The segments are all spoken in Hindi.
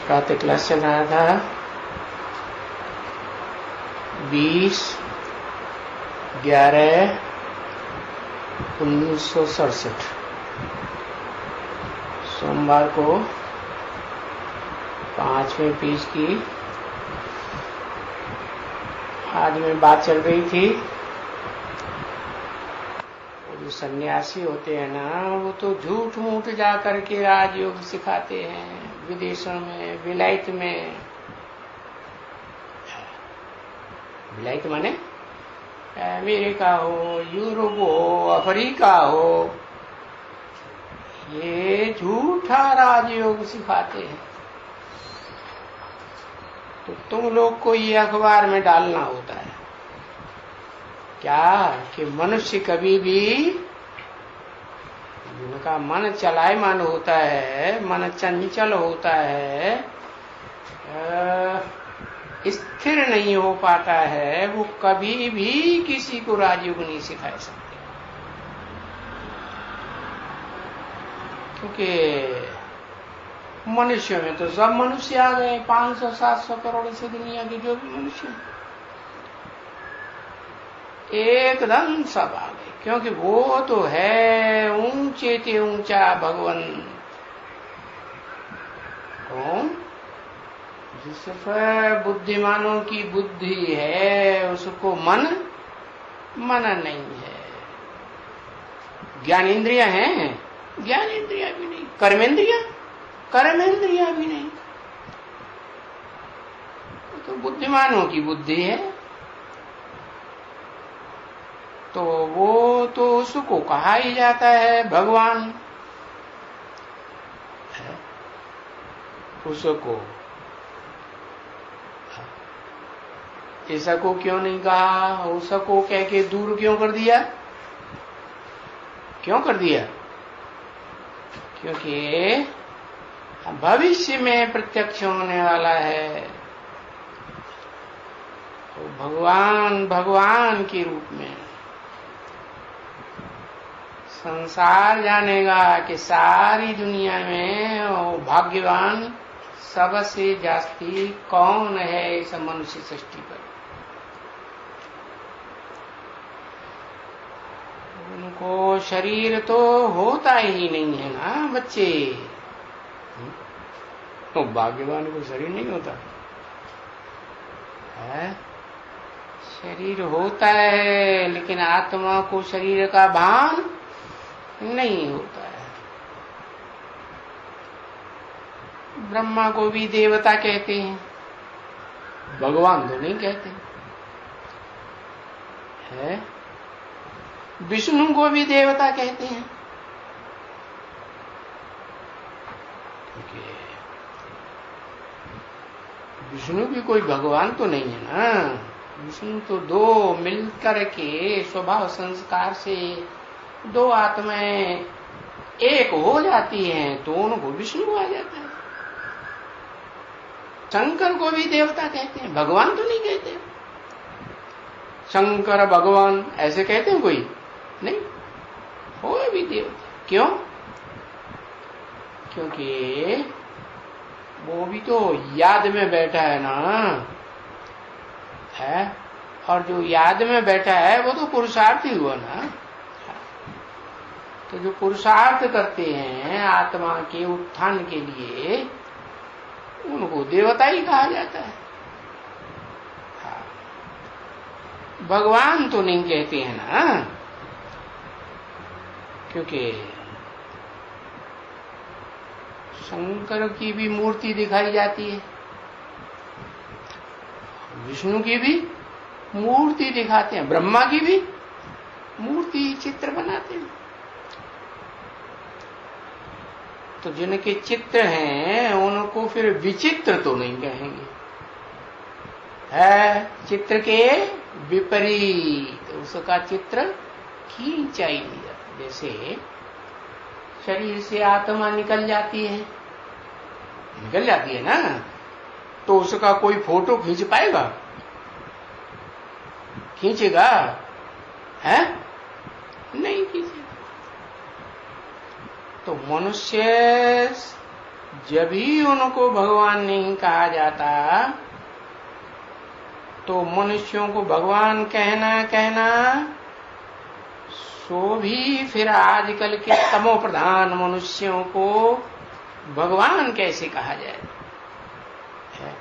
प्रातः क्लास चल रहा था 20/11/1967 सोमवार को 5वें पेज की आज में बात चल रही थी। जो सन्यासी होते हैं ना, वो तो झूठ मूठ जा करके राजयोग सिखाते हैं विदेशों में, विलायत में। विलायत माने अमेरिका हो, यूरोप हो, अफ्रीका हो, ये झूठा राजयोग सिखाते हैं। तो तुम लोग को ये अखबार में डालना होता है क्या कि मनुष्य कभी भी, जिनका मन चलायमान होता है, मन चंचल होता है, स्थिर नहीं हो पाता है, वो कभी भी किसी को राजयोग नहीं सिखा सकते। क्योंकि मनुष्य में तो सब मनुष्य आ गए, 500-700 करोड़ से दुनिया के जो भी मनुष्य एकदम सब आ गए। क्योंकि वो तो है ऊंचे ते ऊंचा भगवान। कौन? जिस पर बुद्धिमानों की बुद्धि है, उसको मन नहीं है। ज्ञानेंद्रिया हैं, ज्ञानेंद्रिया भी नहीं। कर्मेंद्रिया भी नहीं। तो बुद्धिमानों की बुद्धि है, तो वो तो उसको कहा ही जाता है भगवान। उसको ऐसा को क्यों नहीं कहा? उसको कह के दूर क्यों कर दिया? क्योंकि भविष्य में प्रत्यक्ष होने वाला है। तो भगवान के रूप में संसार जानेगा कि सारी दुनिया में वो भाग्यवान सबसे जास्ती कौन है इस मनुष्य सृष्टि पर। उनको शरीर तो होता ही नहीं है ना बच्चे। तो भाग्यवान को शरीर नहीं होता है? शरीर होता है, लेकिन आत्मा को शरीर का भान नहीं होता है। ब्रह्मा को भी देवता कहते हैं, भगवान तो नहीं कहते है। विष्णु को भी देवता कहते हैं, क्योंकि विष्णु भी कोई भगवान तो नहीं है ना। विष्णु तो दो मिलकर के स्वभाव संस्कार से दो आत्माएं एक हो जाती हैं, तो उनको विष्णु आ जाता है। शंकर को भी देवता कहते हैं, भगवान तो नहीं कहते। शंकर भगवान ऐसे कहते हैं कोई नहीं, वो भी देवता। क्यों? क्योंकि वो भी तो याद में बैठा है ना है। और जो याद में बैठा है वो तो पुरुषार्थी हुआ ना। तो जो पुरुषार्थ करते हैं आत्मा के उत्थान के लिए, उनको देवता ही कहा जाता है। भगवान तो नहीं कहते हैं ना, क्योंकि शंकर की भी मूर्ति दिखाई जाती है, विष्णु की भी मूर्ति दिखाते हैं, ब्रह्मा की भी मूर्ति चित्र बनाते हैं। तो जिनके चित्र हैं उनको फिर विचित्र तो नहीं कहेंगे, है चित्र के विपरीत उसका चित्र खींचा ही नहीं जाता। जैसे शरीर से आत्मा निकल जाती है ना, तो उसका कोई फोटो खींच पाएगा? खींचेगा? है नहीं खींचेगा। तो मनुष्य जब ही उनको भगवान नहीं कहा जाता तो मनुष्यों को भगवान कहना सो भी फिर आजकल के तमो प्रधान मनुष्यों को भगवान कैसे कहा जाए है?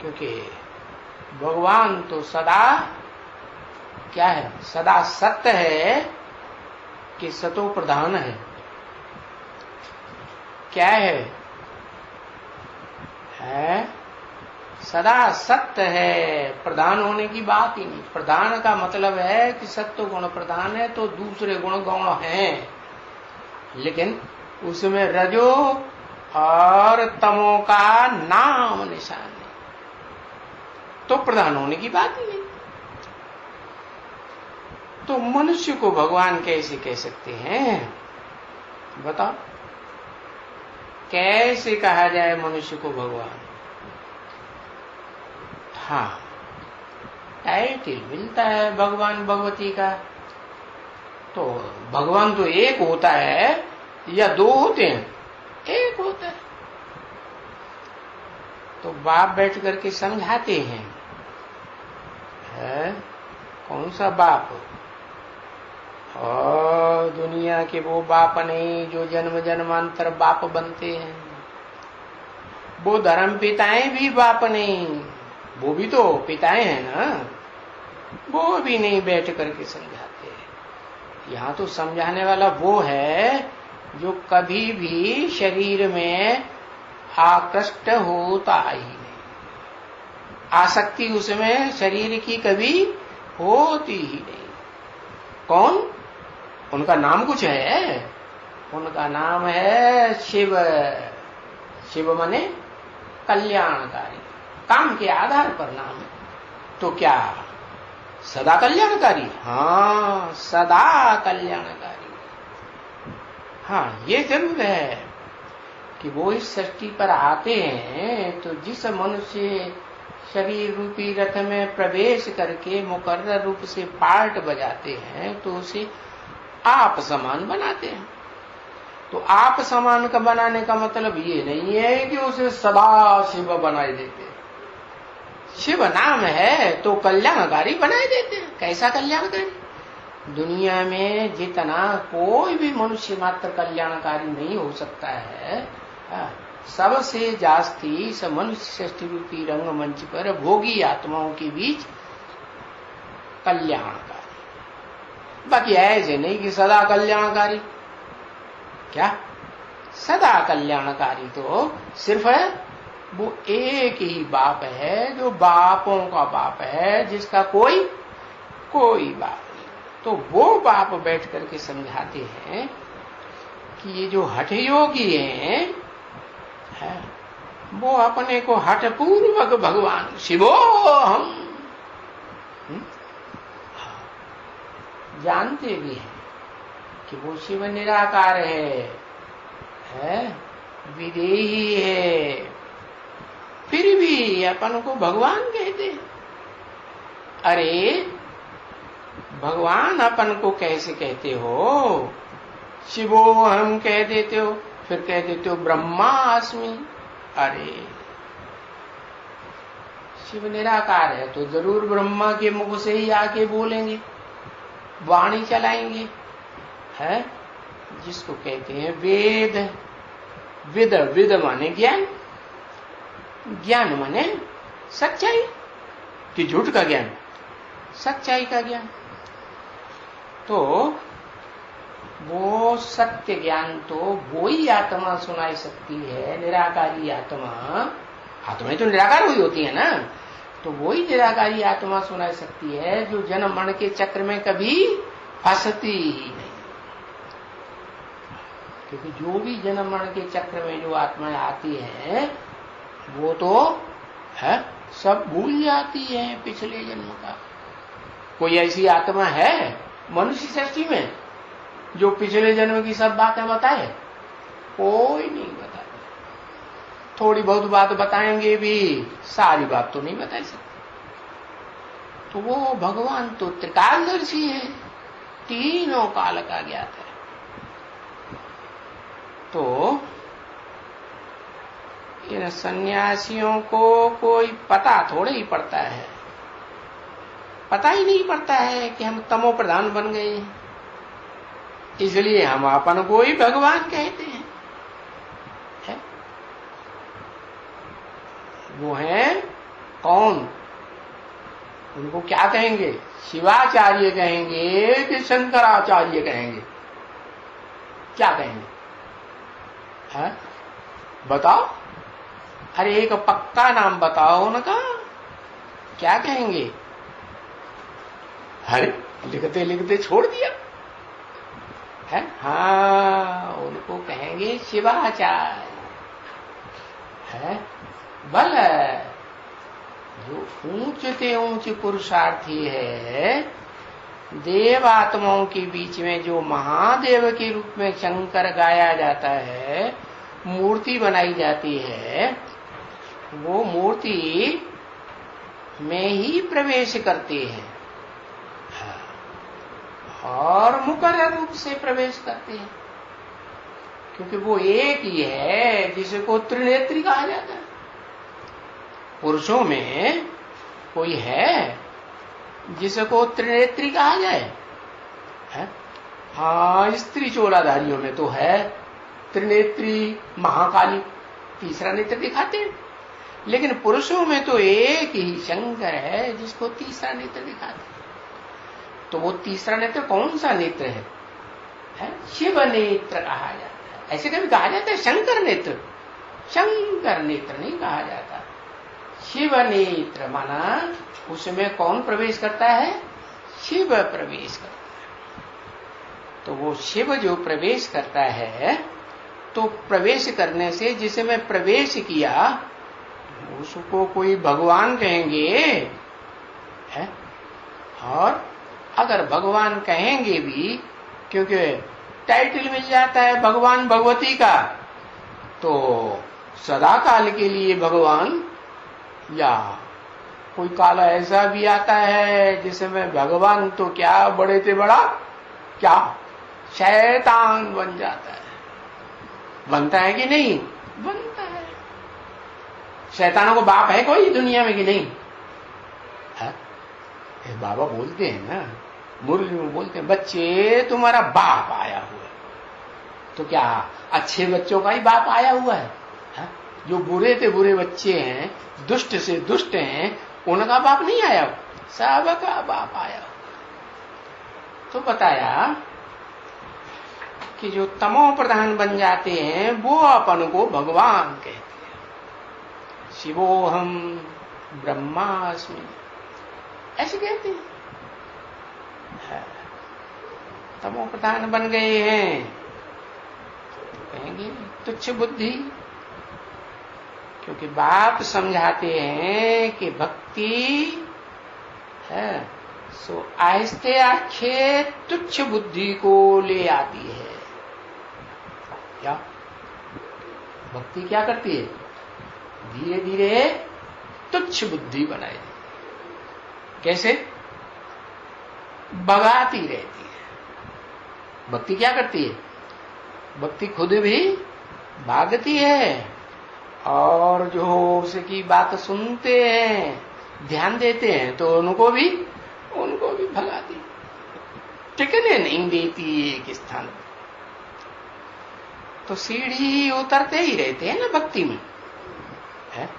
क्योंकि भगवान तो सदा क्या है, सदा सत्य है कि सतो प्रधान है। क्या है सदा सत्य है, प्रधान होने की बात ही नहीं। प्रधान का मतलब है कि सत्य गुण प्रधान है तो दूसरे गुण गौण हैं, लेकिन उसमें रजो और तमो का नाम निशान है, तो प्रधान होने की बात ही नहीं। तो मनुष्य को भगवान कैसे कह सकते हैं बताओ? कैसे कहा जाए मनुष्य को भगवान? हाँ, टाइटल मिलता है भगवान भगवती का, तो भगवान तो एक होता है या दो होते हैं? एक होता है। तो बाप बैठ करके समझाते हैं, कौन सा बाप? और दुनिया के वो बाप नहीं जो जन्म जन्मांतर बाप बनते हैं, वो धर्म पिताएं भी बाप नहीं, वो भी तो पिताएं हैं ना, वो भी नहीं बैठ करके समझाते। यहाँ तो समझाने वाला वो है जो कभी भी शरीर में आकृष्ट होता ही नहीं, आसक्ति उसमें शरीर की कभी होती ही नहीं। कौन? उनका नाम कुछ है, उनका नाम है शिव। शिव माने कल्याणकारी, काम के आधार पर नाम है। तो क्या सदा कल्याणकारी? हाँ, सदा कल्याणकारी। हाँ, ये जरूर है कि वो इस सृष्टि पर आते हैं तो जिस मनुष्य शरीर रूपी रथ में प्रवेश करके मुकर्रर रूप से पार्ट बजाते हैं तो उसे आप समान बनाते हैं। तो आप समान का बनाने का मतलब ये नहीं है कि उसे सदा शिव बनाए देते हैं। शिव नाम है तो कल्याणकारी बनाए देते हैं। कैसा कल्याणकारी? दुनिया में जितना कोई भी मनुष्य मात्र कल्याणकारी नहीं हो सकता है, सबसे जास्ती इस मनुष्य सृष्टि रूपी रंगमंच पर भोगी आत्माओं के बीच कल्याणकारी। बाकी ऐसे नहीं कि सदा कल्याणकारी। क्या सदा कल्याणकारी? तो सिर्फ वो एक ही बाप है जो बापों का बाप है, जिसका कोई बाप नहीं। तो वो बाप बैठ करके समझाते हैं कि ये जो हठ योगी हैं वो अपने को हठ पूर्वक भगवान शिवो हम जानते भी हैं कि वो शिव निराकार है, विदेही है, फिर भी अपन को भगवान कहते हैं। अरे भगवान अपन को कैसे कहते हो? शिवो हम कह देते हो, फिर कह देते हो ब्रह्मास्मि। अरे शिव निराकार है तो जरूर ब्रह्मा के मुख से ही आके बोलेंगे, वाणी चलाएंगे, है जिसको कहते हैं वेद। विद माने ज्ञान, ज्ञान माने सच्चाई कि झूठ का ज्ञान, सच्चाई का ज्ञान। तो वो सत्य ज्ञान तो वो ही आत्मा सुनाई सकती है, निराकारी आत्मा। आत्माएं तो निराकार हुई होती है ना, तो वो ही निराकारी आत्मा सुनाई सकती है जो जन्म मरण के चक्र में कभी फंसती ही नहीं। क्योंकि जो भी जन्म मरण के चक्र में जो आत्माएं आती हैं वो तो है सब भूल जाती है पिछले जन्म का। कोई ऐसी आत्मा है मनुष्य सृष्टि में जो पिछले जन्म की सब बातें बताए? कोई नहीं बताए। थोड़ी बहुत बात बताएंगे भी, सारी बात तो नहीं बता सकते। तो वो भगवान तो त्रिकालदर्शी है, तीनों काल का ज्ञात है। तो इन सन्यासियों को कोई पता थोड़े ही पड़ता है, पता ही नहीं पड़ता है कि हम तमो प्रधान बन गए, इसलिए हम अपन को ही भगवान कहते हैं। है? वो है कौन? उनको क्या कहेंगे? शिवाचार्य कहेंगे कि शंकराचार्य कहेंगे? क्या कहेंगे? है? बताओ। अरे एक पक्का नाम बताओ उनका, क्या कहेंगे? अरे लिखते लिखते छोड़ दिया है। हाँ, उनको कहेंगे शिवाचार्य। है? बल जो ऊंचे ऊंचे पुरुषार्थी है, देवात्माओं के बीच में जो महादेव के रूप में शंकर गाया जाता है, मूर्ति बनाई जाती है, वो मूर्ति में ही प्रवेश करते हैं और मुकर्रर रूप से प्रवेश करते हैं, क्योंकि वो एक ही है जिसको त्रिनेत्री कहा जाता है। पुरुषों में कोई है जिसको त्रिनेत्री कहा जाए? है? हाँ, स्त्री चोलाधारियों में तो है त्रिनेत्री महाकाली, तीसरा नेत्र दिखाते हैं, लेकिन पुरुषों में तो एक ही शंकर है जिसको तीसरा नेत्र दिखाते हैं। तो वो तीसरा नेत्र कौन सा नेत्र है? शिव नेत्र कहा जाता है। ऐसे कभी कहा जाता है शंकर नेत्र? शंकर नेत्र नहीं कहा जाता, शिव नेत्र माना उसमें कौन प्रवेश करता है? शिव प्रवेश करता है। तो वो शिव जो प्रवेश करता है, तो प्रवेश करने से जिसमें प्रवेश किया उसको कोई भगवान कहेंगे। है? और अगर भगवान कहेंगे भी, क्योंकि टाइटल मिल जाता है भगवान भगवती का, तो सदा काल के लिए भगवान, या कोई काला ऐसा भी आता है जिसमें भगवान तो क्या बड़े से बड़ा क्या शैतान बन जाता है। बनता है कि नहीं? बनता है। शैतानों को बाप है कोई दुनिया में कि नहीं? है? बाबा बोलते हैं ना, मुरली में बोलते हैं, बच्चे तुम्हारा बाप आया हुआ है। तो क्या अच्छे बच्चों का ही बाप आया हुआ है? जो बुरे से बुरे बच्चे हैं, दुष्ट से दुष्ट हैं, उनका बाप नहीं आया, सबका बाप आया हुआ। तो बताया कि जो तमो प्रधान बन जाते हैं वो अपन को भगवान कहते हैं। शिवोहम ब्रह्मास्मि ऐसे कहते हैं। तमो प्रधान बन गए हैं, कहेंगे तुच्छ बुद्धि, क्योंकि बाप समझाते हैं कि भक्ति है सो आहिस्ते आखे तुच्छ बुद्धि को ले आती है। क्या भक्ति क्या करती है? धीरे धीरे तुच्छ बुद्धि बनाए। कैसे? भगाती रहती है। भक्ति क्या करती है? भक्ति खुद भी भागती है, और जो उसकी बात सुनते हैं, ध्यान देते हैं, तो उनको भी भगाती, टिकने नहीं देती एक स्थान पर। तो सीढ़ी उतरते ही रहते हैं ना भक्ति में। है?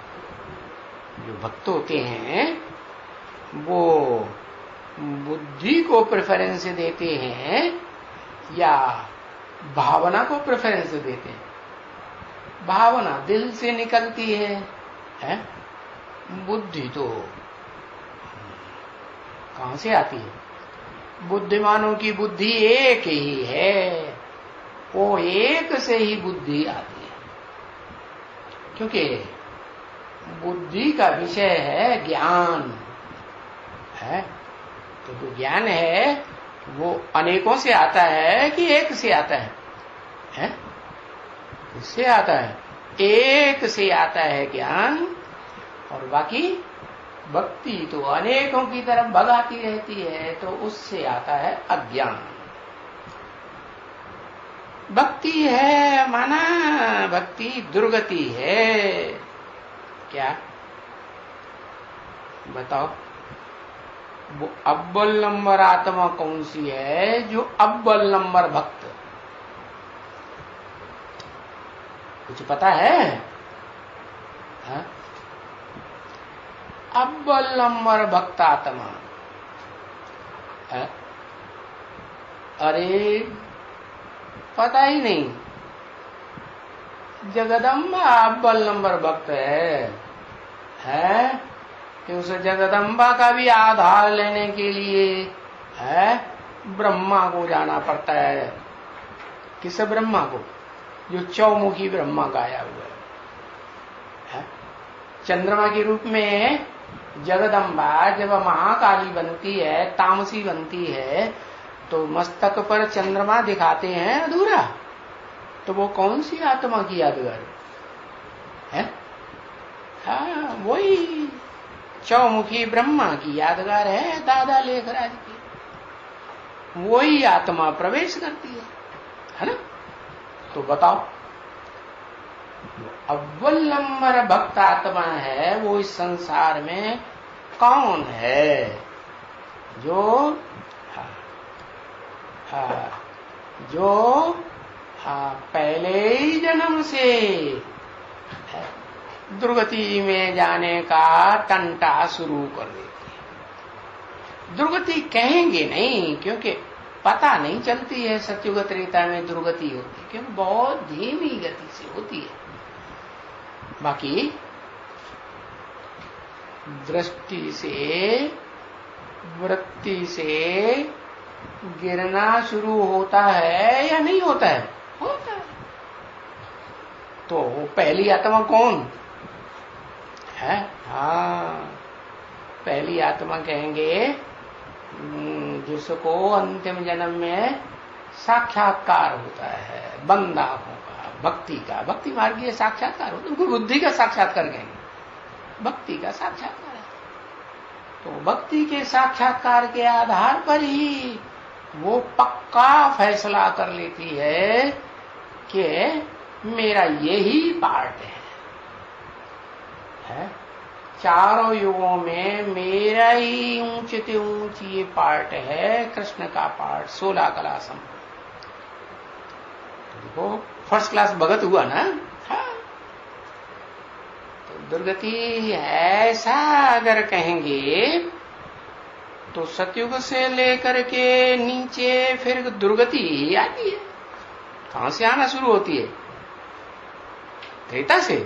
जो भक्त होते हैं वो बुद्धि को प्रेफरेंस देते हैं या भावना को प्रेफरेंस देते हैं? भावना दिल से निकलती है? बुद्धि तो कहां से आती है? बुद्धिमानों की बुद्धि एक ही है, वो एक से ही बुद्धि आती है, क्योंकि बुद्धि का विषय है ज्ञान। है? तो जो ज्ञान है वो अनेकों से आता है कि एक से आता है? किससे आता है? एक से आता है ज्ञान, और बाकी भक्ति तो अनेकों की तरफ भगाती रहती है, तो उससे आता है अज्ञान। भक्ति है माना भक्ति दुर्गति है। क्या बताओ? वो अव्वल नंबर आत्मा कौन सी है? जो अव्वल नंबर भक्त। कुछ पता है? हा? अव्वल नंबर भक्त आत्मा। अरे पता ही नहीं। जगदम्बा अव्वल नंबर भक्त है कि उस जगदम्बा का भी आधार लेने के लिए है ब्रह्मा को जाना पड़ता है। किस ब्रह्मा को? जो चौमुखी ब्रह्मा का आया हुआ है। चंद्रमा के रूप में जगदम्बा जब महाकाली बनती है, तामसी बनती है, तो मस्तक पर चंद्रमा दिखाते हैं अधूरा। तो वो कौन सी आत्मा की यादगार है? हाँ, वही चौमुखी ब्रह्मा की यादगार है, दादा लेखराज की। वही आत्मा प्रवेश करती है ना? तो बताओ, अव्वल नंबर भक्त आत्मा है वो इस संसार में कौन है? जो पहले ही जन्म से दुर्गति में जाने का टंटा शुरू कर देती है। दुर्गति कहेंगे नहीं, क्योंकि पता नहीं चलती है सत्युग त्रेता में दुर्गति होती है, क्योंकि बहुत धीमी गति से होती है। बाकी दृष्टि से, वृत्ति से गिरना शुरू होता है या नहीं होता है? होता है। तो पहली आत्मा कौन है? हाँ, पहली आत्मा कहेंगे जिसको अंतिम जन्म में साक्षात्कार होता है बंदाओं का, भक्ति का। भक्ति मार्गीय साक्षात्कार होता है, उनको बुद्धि का साक्षात्कार कहेंगे, भक्ति का साक्षात्कार है। तो भक्ति के साक्षात्कार के आधार पर ही वो पक्का फैसला कर लेती है कि मेरा यही पार्ट है। चारों युगों में मेरा ही ऊंचे से ऊंच ये पार्ट है, कृष्ण का पार्ट, 16 कला संपन्न। देखो फर्स्ट क्लास भगत हुआ ना। हाँ। तो दुर्गति ऐसा अगर कहेंगे तो सतयुग से लेकर के नीचे फिर दुर्गति आती है। कहां से आना शुरू होती है? त्रेता से।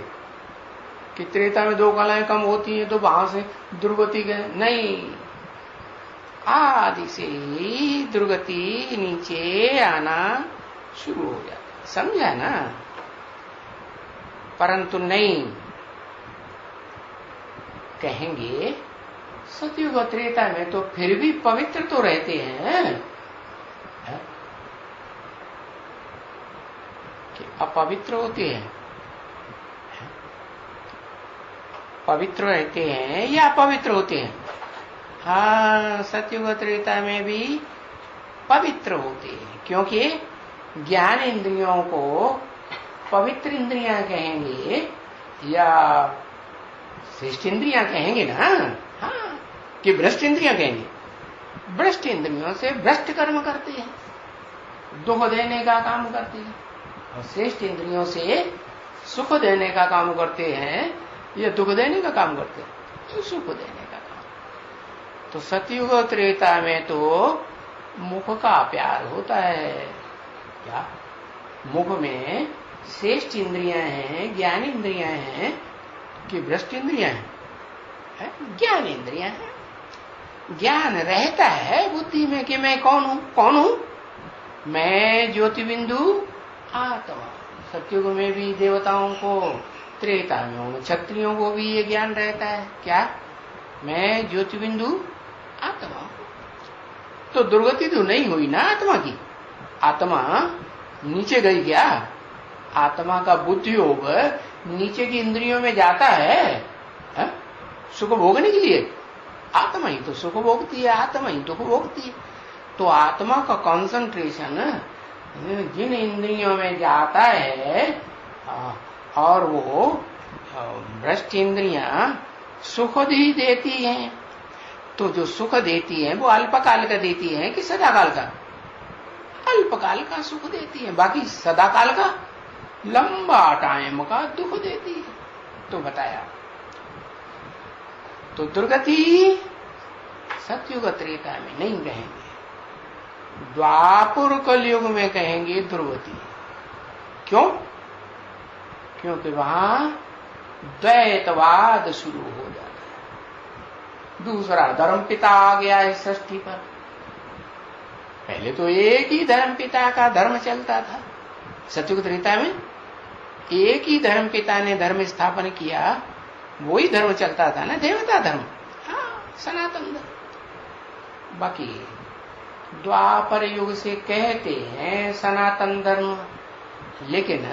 कि त्रेता में 2 कलाएं कम होती हैं तो वहां से दुर्गति गए? नहीं, आदि से ही दुर्गति नीचे आना शुरू हो जाता है। समझा ना? परंतु नहीं कहेंगे सतयुग त्रेता में तो फिर भी पवित्र तो रहते हैं, है? कि अपवित्र होते हैं? पवित्र रहते हैं या अपवित्र होते हैं? हाँ, सतयुग त्रेता में भी पवित्र होते हैं, क्योंकि ज्ञान इंद्रियों को पवित्र इंद्रियां कहेंगे या श्रेष्ठ इंद्रियां कहेंगे ना? हाँ, कि भ्रष्ट इंद्रियां कहेंगे। भ्रष्ट इंद्रियों से भ्रष्ट कर्म करते हैं, दुख देने का काम करते हैं, और श्रेष्ठ इंद्रियों से सुख देने का काम करते हैं या दुख देने का काम करते हैं? तो सुख देने का काम। तो सतयुग त्रेता में तो मुख का प्यार होता है। क्या मुख में श्रेष्ठ इंद्रियां हैं, ज्ञान इंद्रियां हैं कि भ्रष्ट इंद्रियां हैं? है? ज्ञान इंद्रियां हैं। ज्ञान रहता है बुद्धि में कि मैं कौन हूं? कौन हूं? मैं ज्योति बिंदु आत्मा। सतयुग में भी देवताओं को, त्रेता में उन क्षत्रियों को भी ये ज्ञान रहता है। क्या? मैं ज्योति बिंदु आत्मा। तो दुर्गति तो नहीं हुई ना आत्मा की? आत्मा नीचे गई क्या? आत्मा का बुद्धि योग नीचे की इंद्रियों में जाता है सुख भोगने के लिए। आत्मा ही तो सुख भोगती है, आत्मा ही दुख भोगती है। तो आत्मा का कंसंट्रेशन जिन इंद्रियों में जाता है और वो भ्रष्ट इंद्रियां सुख ही देती हैं, तो जो सुख देती है वो अल्पकाल का देती है कि सदाकाल का? अल्पकाल का सुख देती है, बाकी सदाकाल का लंबा टाइम का दुख देती है। तो बताया, तो दुर्गति सतयुग त्रेता में नहीं कहेंगे, द्वापर कलयुग में कहेंगे दुर्गति। क्यों? क्योंकि वहां द्वैतवाद शुरू हो जाता है। दूसरा धर्म पिता आ गया है सृष्टि पर। पहले तो एक ही धर्म पिता का धर्म चलता था। सतयुग त्रेता में एक ही धर्म पिता ने धर्म स्थापन किया, वही धर्म चलता था ना, देवता धर्म, हाँ, सनातन धर्म। बाकी द्वापर युग से कहते हैं सनातन धर्म, लेकिन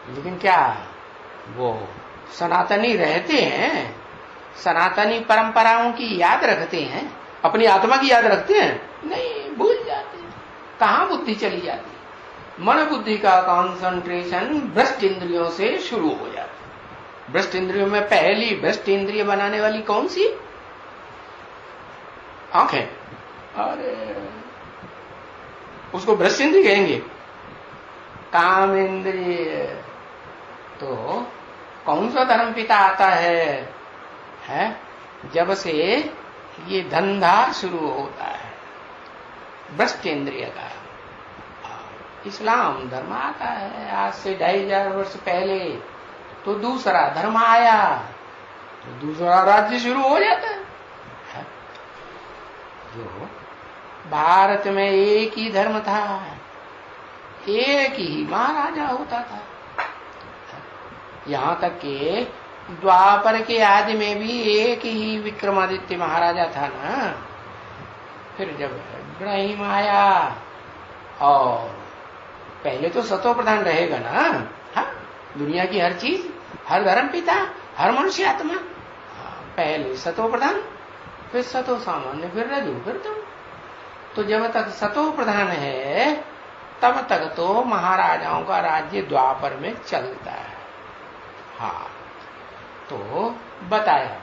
लेकिन क्या वो सनातनी रहते हैं? सनातनी परंपराओं की याद रखते हैं? अपनी आत्मा की याद रखते हैं? नहीं, भूल जाते हैं। कहां बुद्धि चली जाती है? मन बुद्धि का कंसंट्रेशन भ्रष्ट इंद्रियों से शुरू हो जाता है। भ्रष्ट इंद्रियों में पहली भ्रष्ट इंद्रिय बनाने वाली कौन सी? आंखें। अरे उसको भ्रष्ट इंद्रिय कहेंगे? काम इंद्रिय। तो कौन सा धर्म पिता आता है जब से ये धंधा शुरू होता है भ्रष्ट इंद्रिय का। इस्लाम धर्म आता है आज से 2500 वर्ष पहले, तो दूसरा धर्म आया तो दूसरा राज्य शुरू हो जाता है। जो भारत में एक ही धर्म था, एक ही महाराजा होता था, यहां तक कि द्वापर के आदि में भी एक ही विक्रमादित्य महाराजा था ना। फिर जब इब्राहिम आया, और पहले तो सतो प्रधान रहेगा ना, हाँ, दुनिया की हर चीज, हर धर्म पिता, हर मनुष्य आत्मा, पहले सतो प्रधान, फिर सतो सामान्य, फिर रजू, फिर तुम। तो जब तक सतो प्रधान है तब तक तो महाराजाओं का राज्य द्वापर में चलता है। हाँ, तो बताया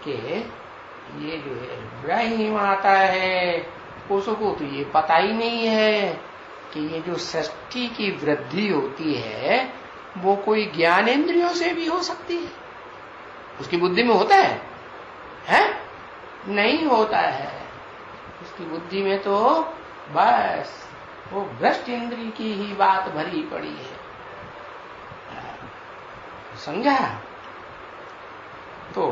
कि ये जो है इब्राहिम आता है, उसको तो ये पता ही नहीं है कि ये जो सृष्टि की वृद्धि होती है वो कोई ज्ञानेंद्रियों से भी हो सकती है। उसकी बुद्धि में होता है? नहीं होता है। उसकी बुद्धि में तो बस वो भ्रष्ट इंद्रिय की ही बात भरी पड़ी है। समझा? तो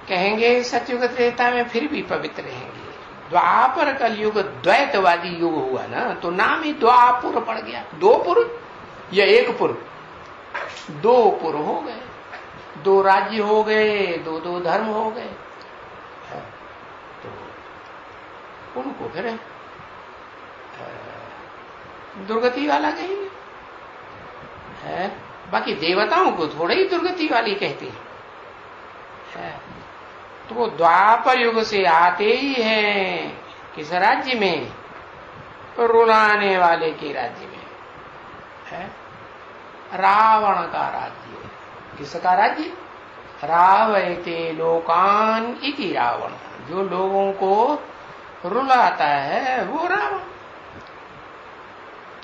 कहेंगे सतयुग त्रेता में फिर भी पवित्र रहेंगे। द्वापर कलयुग द्वैतवादी युग हुआ ना, तो नाम ही द्वापुर पड़ गया। 2 पुर या 1 पुर? 2 पुर हो गए, 2 राज्य हो गए, 2 धर्म हो गए। तो उनको फिर दुर्गति वाला कहेंगे। बाकी देवताओं को थोड़े ही दुर्गति वाली कहते हैं। तो वो द्वापर युग से आते ही हैं किस राज्य में? रुलाने वाले के राज्य में है, रावण का राज्य। किसका राज्य? रावयते लोकान इति रावण। जो लोगों को रुलाता है वो रावण।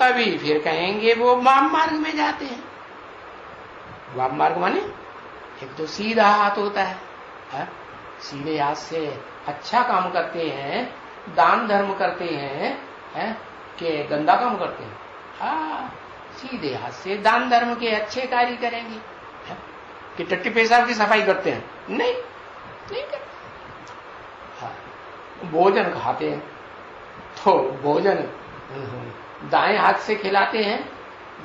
तभी फिर कहेंगे वो वाम मार्ग में जाते हैं। वाम मार्ग माने एक तो सीधा हाथ होता है, सीधे हाथ से अच्छा काम करते हैं, दान धर्म करते हैं, कि गंदा काम करते हैं? हाँ, सीधे हाथ से दान धर्म के अच्छे कार्य करेंगे। कि टट्टी पेशाब की सफाई करते हैं? नहीं करते। हाँ, भोजन खाते हैं तो भोजन दाएं हाथ से खिलाते हैं,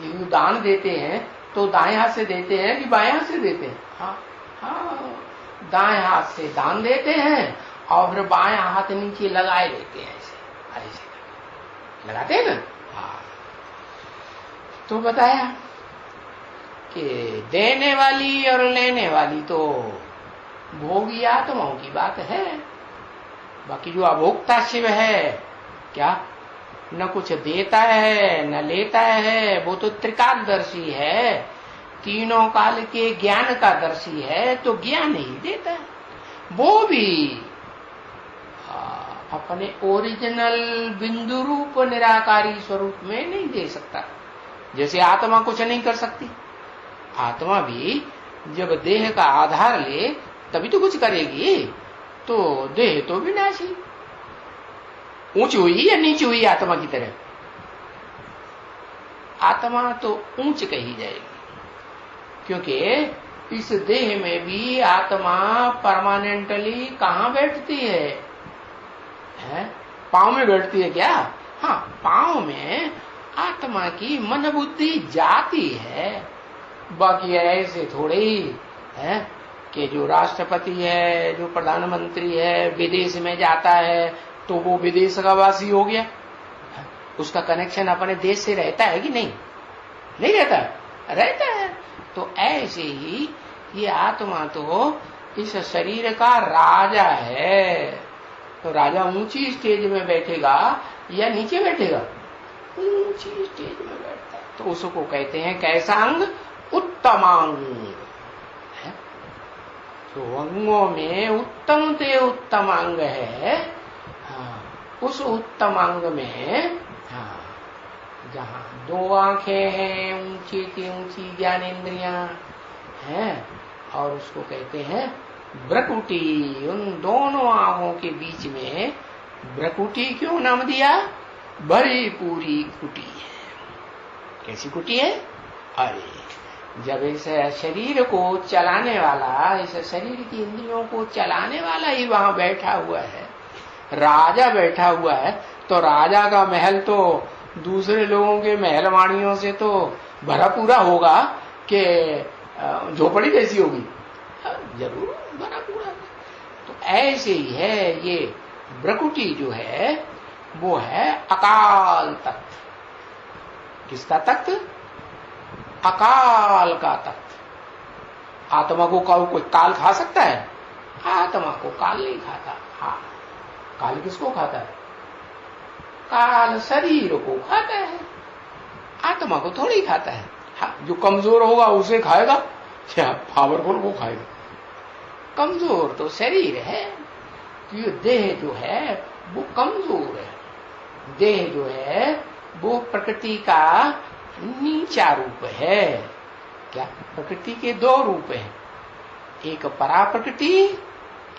जिनको दान देते हैं तो दाएं हाथ से देते हैं कि बाएं हाथ से देते हैं? हाँ, दाएं हाथ से दान देते हैं और फिर बाएं हाथ नीचे लगाए देते हैं। ऐसे लगाते हैं ना। हाँ, तो बताया कि देने वाली और लेने वाली तो भोगी आत्माओं की बात है। बाकी जो अभोक्ता शिव है, क्या न कुछ देता है न लेता है, वो तो त्रिकालदर्शी है, तीनों काल के ज्ञान का दर्शी है, तो ज्ञान ही देता है। वो भी अपने ओरिजिनल बिंदु रूप निराकारी स्वरूप में नहीं दे सकता। जैसे आत्मा कुछ नहीं कर सकती, आत्मा भी जब देह का आधार ले तभी तो कुछ करेगी। तो देह तो विनाशी, ऊंची हुई या नीची हुई आत्मा की तरह? आत्मा तो ऊंच कही जाएगी, क्योंकि इस देह में भी आत्मा परमानेंटली कहां बैठती है? पांव में बैठती है क्या? हाँ, पांव में आत्मा की मन बुद्धि जाती है। बाकी ऐसे थोड़े ही है कि जो राष्ट्रपति है, जो प्रधानमंत्री है, विदेश में जाता है तो वो विदेश का वासी हो गया, उसका कनेक्शन अपने देश से रहता है कि नहीं? नहीं रहता, रहता है। तो ऐसे ही ये आत्मा तो इस शरीर का राजा है। तो राजा ऊंची स्टेज में बैठेगा या नीचे बैठेगा? ऊंची स्टेज में बैठता है। तो उसको कहते हैं कैसा अंग? उत्तमांग। तो अंगों में उत्तम से उत्तम अंग है। उस उत्तम अंग में जहां दो आंखें हैं, ऊंची की ऊंची ज्ञानेन्द्रियां हैं, और उसको कहते हैं भ्रकुटी। उन दोनों आंखों के बीच में भ्रकुटी क्यों नाम दिया? भरी पूरी कुटी है। कैसी कुटी है? अरे जब इस शरीर को चलाने वाला, इस शरीर की इंद्रियों को चलाने वाला ही वहां बैठा हुआ है, राजा बैठा हुआ है, तो राजा का महल तो दूसरे लोगों के महल वाणियों से तो भरा पूरा होगा कि झोपड़ी कैसी होगी? जरूर भरा पूरा। तो ऐसे ही है ये भ्रकुटी जो है, वो है अकाल तत्व। किसका तत्व? अकाल का तत्व। आत्मा को कोई काल खा सकता है? आत्मा को काल नहीं खाता। हाँ, काल किसको खाता है? काल शरीर को खाता है, आत्मा को थोड़ी खाता है। हाँ, जो कमजोर होगा उसे खाएगा या पावरफुल को खाएगा? कमजोर तो शरीर है। ये देह जो है वो कमजोर है। देह जो है वो प्रकृति का नीचा रूप है। क्या? प्रकृति के दो रूप हैं, एक परा प्रकृति,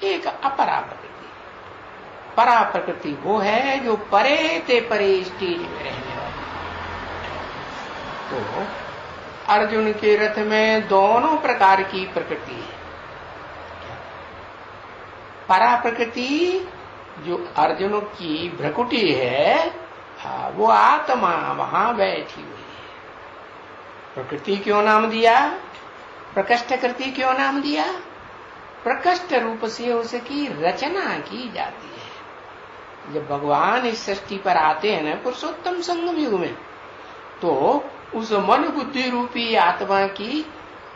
एक अपरा प्रकृति। परा प्रकृति वो है जो परे ते परे स्टेज में रहने वाली। तो अर्जुन के रथ में दोनों प्रकार की प्रकृति है। परा प्रकृति जो अर्जुन की भ्रकुटी है, वो आत्मा वहां बैठी हुई है। प्रकृति क्यों नाम दिया? प्रकृष्ट कृति क्यों नाम दिया? प्रकृष्ट रूप से उसकी रचना की जाती है। जब भगवान इस सृष्टि पर आते हैं ना पुरुषोत्तम संगम युग में, तो उस मन बुद्धि रूपी आत्मा की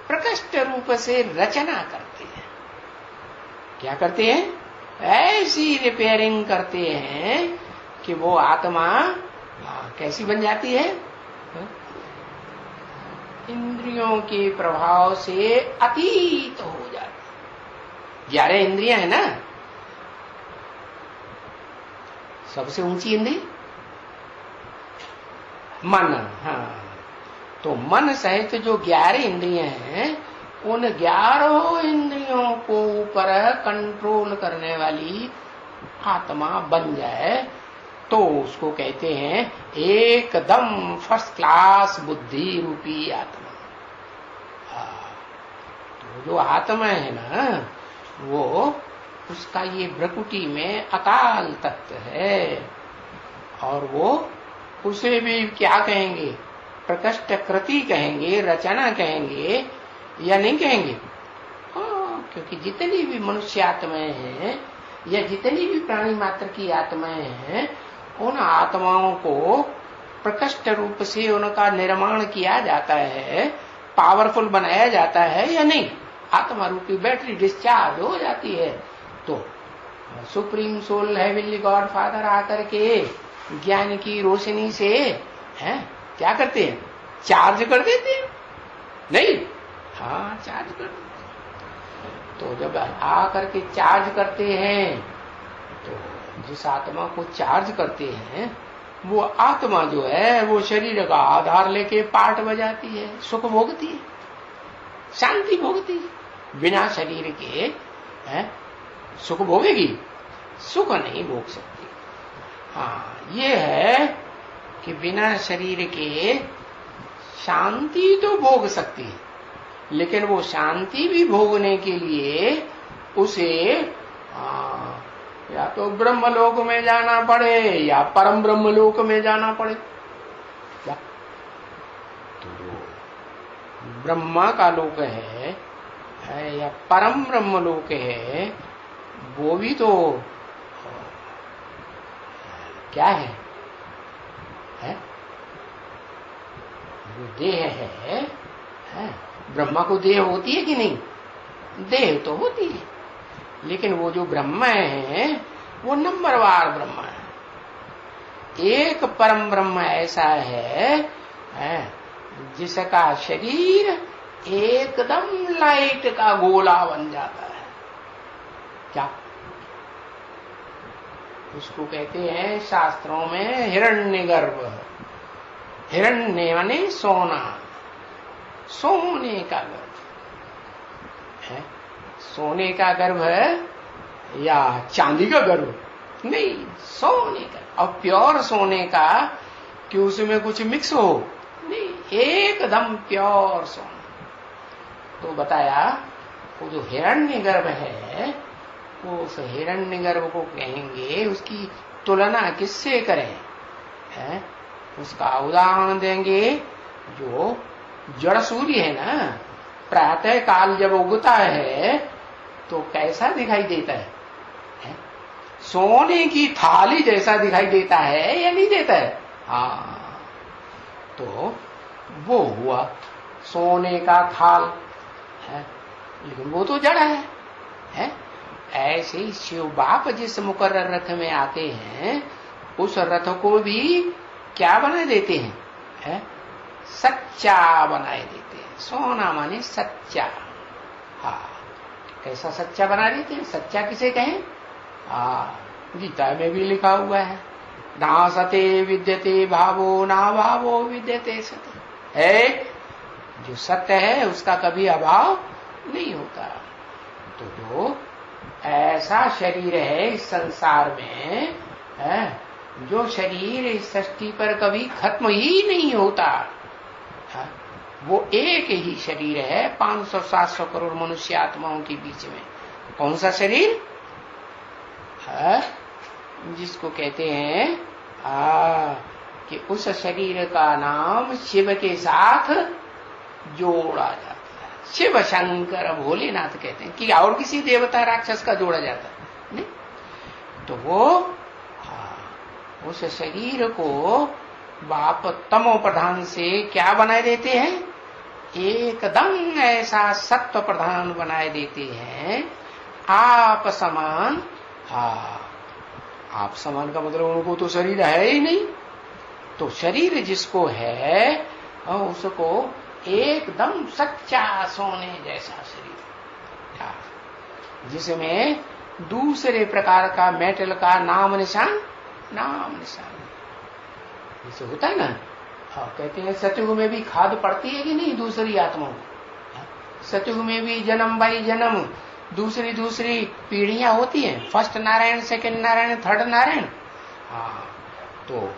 प्रकृष्ट रूप से रचना करते हैं। क्या करते हैं? ऐसी रिपेयरिंग करते हैं कि वो आत्मा कैसी बन जाती है? इंद्रियों के प्रभाव से अतीत हो जाती। 11 इंद्रियां है ना, सबसे ऊंची इंद्रिय मन। हाँ, तो मन सहित जो 11 इंद्रियां हैं, उन 11 इंद्रियों को ऊपर कंट्रोल करने वाली आत्मा बन जाए तो उसको कहते हैं एकदम फर्स्ट क्लास बुद्धि रूपी आत्मा। तो जो आत्मा है ना, वो उसका ये भ्रकुटी में अकाल तत्व है। और वो उसे भी क्या कहेंगे? प्रकृष्ट कृति कहेंगे, रचना कहेंगे या नहीं कहेंगे? क्योंकि जितनी भी मनुष्य आत्माएं हैं या जितनी भी प्राणी मात्र की आत्माएं हैं, उन आत्माओं को प्रकृष्ट रूप से उनका निर्माण किया जाता है, पावरफुल बनाया जाता है या नहीं? आत्मा रूपी बैटरी डिस्चार्ज हो जाती है तो supreme soul heavenly God Father आकर के ज्ञान की रोशनी से क्या करते हैं, चार्ज कर देते हैं, नहीं, हाँ चार्ज कर देते हैं। तो जब आकर के चार्ज करते हैं, तो जिस आत्मा को चार्ज करते हैं वो आत्मा जो है वो शरीर का आधार लेके पाठ बजाती है, सुख भोगती है, शांति भोगती है। बिना शरीर के सुख भोगेगी, सुख नहीं भोग सकती। हाँ, ये है कि बिना शरीर के शांति तो भोग सकती है, लेकिन वो शांति भी भोगने के लिए उसे या तो ब्रह्मलोक में जाना पड़े या परम ब्रह्मलोक में जाना पड़े। क्या तो ब्रह्मा का लोक है या परम ब्रह्मलोक है, वो भी तो क्या है? वो देह है। ब्रह्मा को देह होती है कि नहीं? देह तो होती है, लेकिन वो जो ब्रह्म है वो नंबरवार ब्रह्म है। एक परम ब्रह्म ऐसा है जिसका शरीर एकदम लाइट का गोला बन जाता है। क्या उसको कहते हैं शास्त्रों में हिरण्यगर्भ। हिरण्य माने सोना, सोने का गर्भ है। सोने का गर्भ है या चांदी का गर्भ? नहीं, सोने का। और प्योर सोने का कि उसमें कुछ मिक्स हो? नहीं, एकदम प्योर सोना। तो बताया वो जो हिरण्यगर्भ है, वो उस हिरण्यगर्भ को कहेंगे, उसकी तुलना किससे करें? उसका उदाहरण देंगे जो जड़ सूर्य है ना, प्रातः काल जब उगता है तो कैसा दिखाई देता है? सोने की थाली जैसा दिखाई देता है या नहीं देता है? हाँ, तो वो हुआ सोने का थाल है, लेकिन वो तो जड़ है। ऐसे ही शिव बाप जिस मुकर्रर रथ में आते हैं, उस रथ को भी क्या बना देते हैं? सच्चा बनाए देते हैं। सोना माने सच्चा। हाँ, कैसा सच्चा बना देते हैं? सच्चा किसे कहें? गीता में भी लिखा हुआ है, ना सते विद्यते भावो ना भावो विद्यते सते। है जो सत्य है उसका कभी अभाव नहीं होता। तो जो ऐसा शरीर है इस संसार में जो शरीर इस सृष्टि पर कभी खत्म ही नहीं होता, वो एक ही शरीर है 500-700 करोड़ मनुष्य आत्माओं के बीच में। कौन सा शरीर है? जिसको कहते हैं कि उस शरीर का नाम शिव के साथ जोड़ा जाता है। शिव शंकर भोलेनाथ कहते हैं कि और किसी देवता राक्षस का जोड़ा जाता है नहीं। तो वो उस शरीर को बाप तमो प्रधान से क्या बनाए देते हैं? एकदम ऐसा सत्व प्रधान बनाए देते हैं। आप समान। आप समान का मतलब उनको तो शरीर है ही नहीं। तो शरीर जिसको है उसको एकदम सच्चा सोने जैसा शरीर, जिसमें दूसरे प्रकार का मेटल का नाम निशान जैसे होता है ना। कहते हैं सतयुग में भी खाद पड़ती है कि नहीं दूसरी आत्माओं को? सतयुग में भी जन्म बाई जन्म दूसरी पीढ़ियां होती हैं। First Narayan, second Narayan, third Narayan. तो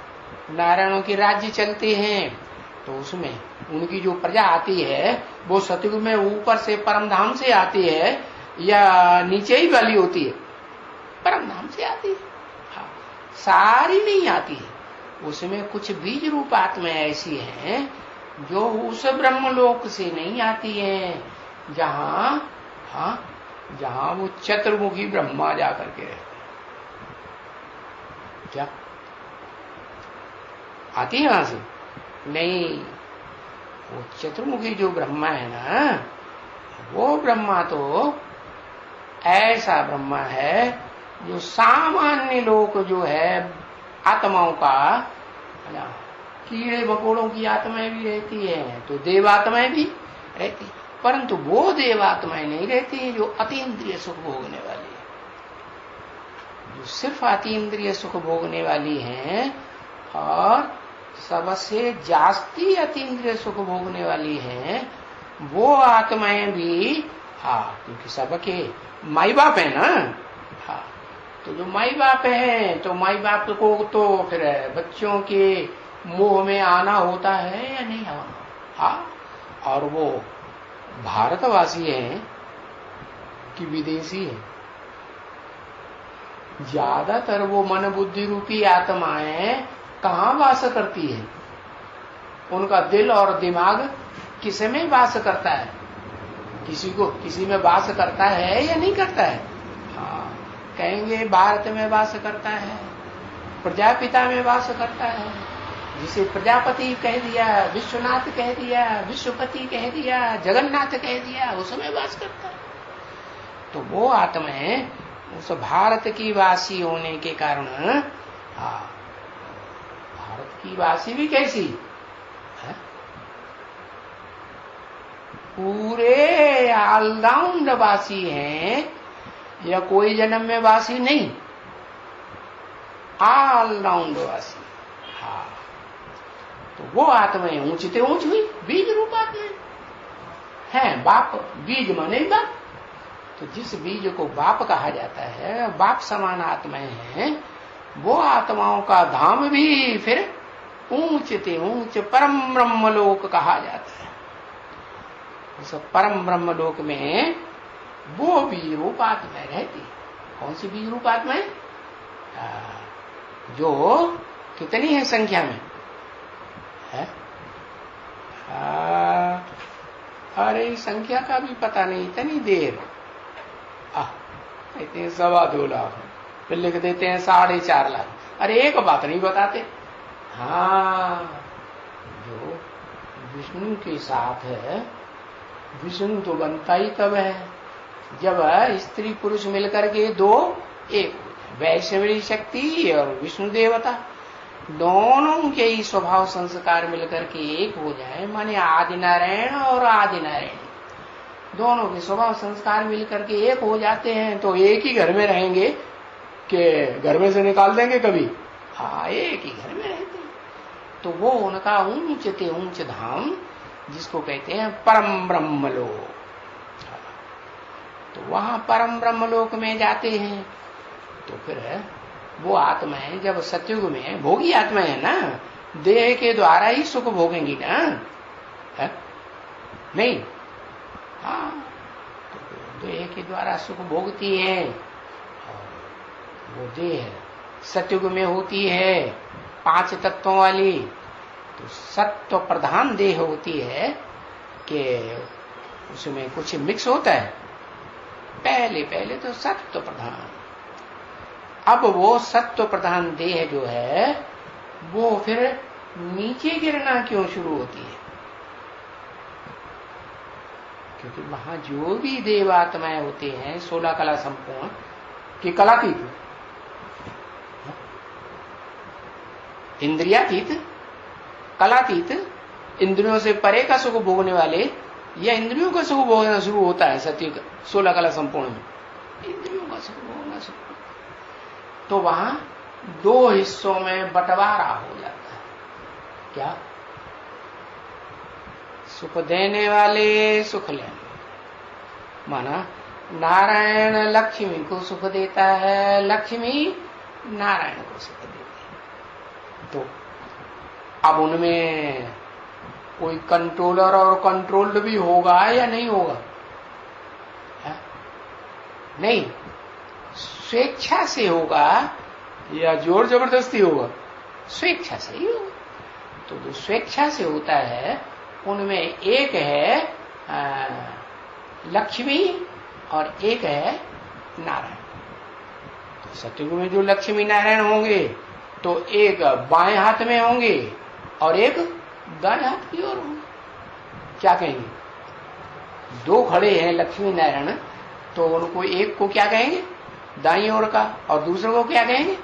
नारायणों के राज्य चलते हैं, तो उसमें उनकी जो प्रजा आती है वो सतयुग में ऊपर से परम धाम से आती है या नीचे ही वाली होती है? परम धाम से आती है। सारी नहीं आती है, उसमें कुछ बीज रूप आत्माएं ऐसी हैं जो उस ब्रह्मलोक से नहीं आती हैं, जहां वो चतुर्मुखी ब्रह्मा जाकर के रहते हैं। क्या आती है वहां से? नहीं, वो चतुर्मुखी जो ब्रह्मा है ना, वो ब्रह्मा तो ऐसा ब्रह्मा है जो सामान्य लोग जो है आत्माओं का, कीड़े मकोड़ों की आत्माएं भी रहती है, तो देवात्माएं भी रहती, परंतु वो देवात्माएं नहीं रहती जो अतीन्द्रिय सुख भोगने वाली है। जो सिर्फ अतीन्द्रिय सुख भोगने वाली हैं और सबसे जास्ती अतीन्द्रिय सुख भोगने वाली हैं, वो आत्माएं भी, क्योंकि सबके माई बाप है ना, तो जो माई बाप है, तो माई बाप को तो फिर बच्चों के मोह में आना होता है या नहीं आना। और वो भारतवासी है कि विदेशी है, ज्यादातर वो मन बुद्धि रूपी आत्माएं कहाँ वास करती है? उनका दिल और दिमाग किस में वास करता है? किसी में वास करता है या नहीं करता है? कहेंगे भारत में वास करता है, प्रजापिता में वास करता है, जिसे प्रजापति कह दिया, विश्वनाथ कह दिया, विश्वपति कह दिया, जगन्नाथ कह दिया, उसमें वास करता है। तो वो आत्माएं उस भारत की वासी होने के कारण, भारत की वासी भी कैसी है? पूरे ऑलराउंड वासी हैं, या कोई जन्म में वासी नहीं, ऑलराउंड वासी। तो वो आत्माएं ऊंचते ऊंच हुई, बीज रूप आत्माएं हैं। बाप बीज माने बाप, तो जिस बीज को बाप कहा जाता है, बाप समान आत्माएं हैं, वो आत्माओं का धाम भी फिर ऊंचते ऊंच परम ब्रह्मलोक कहा जाता है। उस परम ब्रह्मलोक में वो बीज रूप आत्माएं रहती। कौन सी बीज रूप आत्माएं? जो कितनी है संख्या में है? अरे संख्या का भी पता नहीं, इतनी देर कहते हैं 2.25 लाख, फिर लिख देते हैं 4.5 लाख। अरे एक बात नहीं बताते। जो विष्णु के साथ है, विष्णु तो बनता ही तब है जब स्त्री पुरुष मिलकर के दो एक, वैष्णवी शक्ति और विष्णु देवता दोनों के ही स्वभाव संस्कार मिलकर के एक हो जाए, माने आदि नारायण और आदि नारायण दोनों के स्वभाव संस्कार मिलकर के एक हो जाते हैं, तो एक ही घर में रहेंगे कि घर में से निकाल देंगे कभी? एक ही घर में रहते हैं। तो वो उनका ऊंचते ऊंच धाम, जिसको कहते हैं परम ब्रह्मलोक। तो वहां परम ब्रह्मलोक में जाते हैं, तो फिर वो आत्माएं जब सतयुग में भोगी आत्माएं है ना, देह के द्वारा ही सुख भोगेंगी ना, है? नहीं, तो देह के द्वारा सुख भोगती है। वो देह सतयुग में होती है 5 तत्वों वाली, तो सत्व प्रधान देह होती है कि उसमें कुछ मिक्स होता है। पहले तो सत्व प्रधान, अब वो सत्व प्रधान देह जो है वो फिर नीचे गिरना क्यों शुरू होती है? क्योंकि वहां जो भी देवात्माएं होते हैं 16 कला संपूर्ण की कलातीत, इंद्रियातीत, कलातीत, इंद्रियों से परे का सुख भोगने वाले, या इंद्रियों का सुख भोगना शुरू होता है सत्युग 16 कला संपूर्ण में, इंद्रियों का सुख भोगना शुरू। तो वहां 2 हिस्सों में बंटवारा हो जाता है। क्या? सुख देने वाले, सुख लेने। माना नारायण लक्ष्मी को सुख देता है, लक्ष्मी नारायण को सुख देती है। तो अब उनमें कोई कंट्रोलर और कंट्रोल्ड भी होगा या नहीं होगा? नहीं, स्वेच्छा से होगा या जोर जबरदस्ती होगा? स्वेच्छा से ही होगा। तो जो स्वेच्छा से होता है उनमें एक है लक्ष्मी और एक है नारायण। तो सतयुग में जो लक्ष्मी नारायण होंगे तो एक बाएं हाथ में होंगे और एक दाएं हाथ की ओर होंगे। क्या कहेंगे? 2 खड़े हैं लक्ष्मी नारायण, तो उनको एक को क्या कहेंगे? दाईं ओर का, और दूसरे को क्या कहेंगे?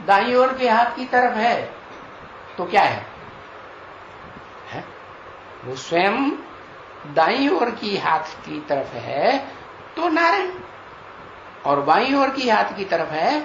दाईं ओर के हाथ की तरफ है तो क्या है? वो स्वयं दाईं ओर की हाथ की तरफ है तो नारायण, और बाईं ओर की हाथ की तरफ है